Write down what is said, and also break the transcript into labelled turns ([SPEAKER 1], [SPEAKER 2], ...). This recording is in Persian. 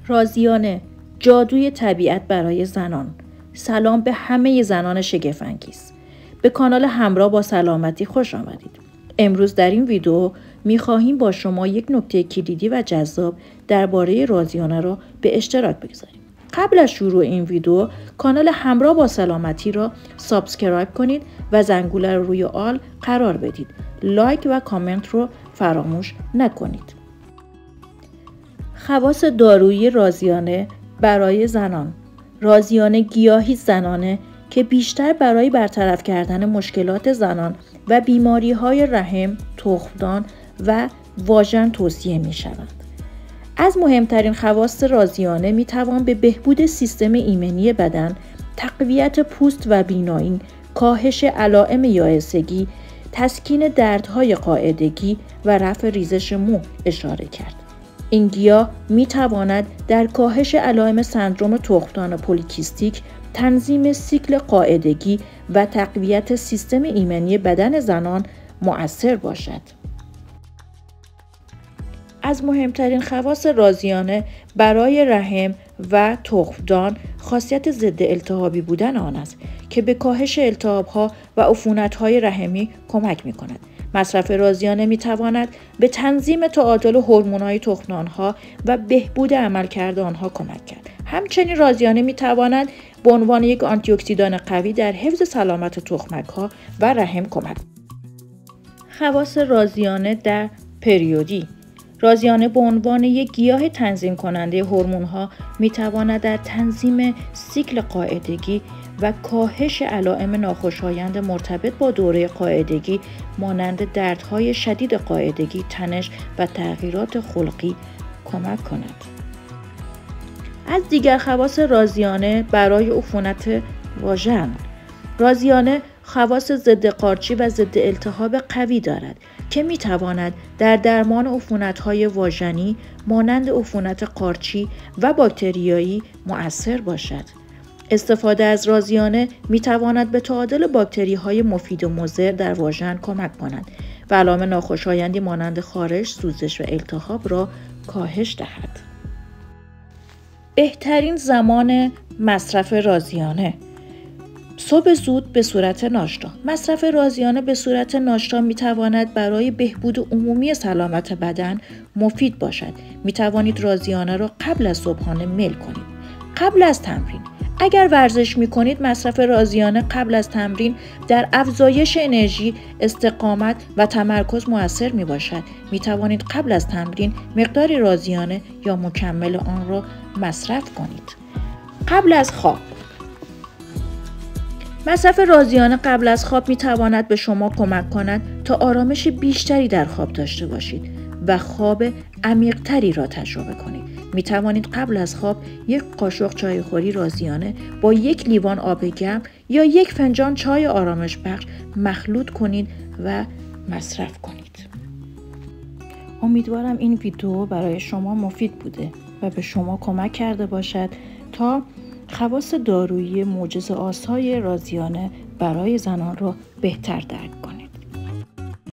[SPEAKER 1] رازیانه، جادوی طبیعت برای زنان. سلام به همه زنان شگفت‌انگیز. به کانال همراه با سلامتی خوش آمدید. امروز در این ویدیو می‌خواهیم با شما یک نکته کلیدی و جذاب درباره رازیانه را به اشتراک بگذاریم. قبل از شروع این ویدیو کانال همراه با سلامتی را سابسکرایب کنید و زنگوله رو روی آل قرار بدید. لایک و کامنت رو فراموش نکنید. خواص دارویی رازیانه برای زنان. رازیانه گیاهی زنانه که بیشتر برای برطرف کردن مشکلات زنان و بیماری‌های رحم، تخمدان و واژن توصیه می‌شود. از مهمترین خواص رازیانه می‌توان به بهبود سیستم ایمنی بدن، تقویت پوست و بینایی، کاهش علائم یائسگی، تسکین دردهای قاعدگی و رفع ریزش مو اشاره کرد. این گیاه می تواند در کاهش علائم سندرم تخمدان پلیکیستیک، تنظیم سیکل قاعدگی و تقویت سیستم ایمنی بدن زنان مؤثر باشد. از مهمترین خواص رازیانه برای رحم و تخمدان خاصیت ضد التهابی بودن آن است که به کاهش التهاب‌ها و عفونت‌های رحمی کمک می‌کند. مصرف رازیانه می‌تواند به تنظیم تعادل هورمون‌های تخمدان‌ها و بهبود عملکرد آنها کمک کرد. همچنین رازیانه می‌تواند به عنوان یک آنتی اکسیدان قوی در حفظ سلامت تخمک‌ها و رحم کمک کند. خواص رازیانه در پریودی. رازیانه به عنوان یک گیاه تنظیم کننده هورمون‌ها می‌تواند در تنظیم سیکل قاعدگی و کاهش علائم ناخوشایند مرتبط با دوره قاعدگی مانند دردهای شدید قاعدگی، تنش و تغییرات خلقی کمک کند. از دیگر خواص رازیانه برای عفونت واژن. رازیانه خواص ضد قارچی و ضد التهاب قوی دارد که می‌تواند در درمان عفونت‌های واژنی مانند عفونت قارچی و باکتریایی مؤثر باشد. استفاده از رازیانه می‌تواند به تعادل باکتری‌های مفید و مضر در واژن کمک کند و علائم ناخوشایندی مانند خارش، سوزش و التهاب را کاهش دهد. بهترین زمان مصرف رازیانه: صبح زود به صورت ناشتا. مصرف رازیانه به صورت ناشتا می‌تواند برای بهبود عمومی سلامت بدن مفید باشد. می‌توانید رازیانه را قبل از صبحانه میل کنید. قبل از تمرین: اگر ورزش می‌کنید، مصرف رازیانه قبل از تمرین در افزایش انرژی، استقامت و تمرکز مؤثر می‌باشد. می‌توانید قبل از تمرین مقداری رازیانه یا مکمل آن را مصرف کنید. قبل از خواب: مصرف رازیانه قبل از خواب می‌تواند به شما کمک کند تا آرامش بیشتری در خواب داشته باشید و خواب عمیق‌تری را تجربه کنید. می‌توانید قبل از خواب یک قاشق چایخوری رازیانه با یک لیوان آب گرم یا یک فنجان چای آرامش بخش مخلوط کنید و مصرف کنید. امیدوارم این ویدیو برای شما مفید بوده و به شما کمک کرده باشد تا خواص دارویی معجزه‌آسای رازیانه برای زنان را بهتر درک کنید.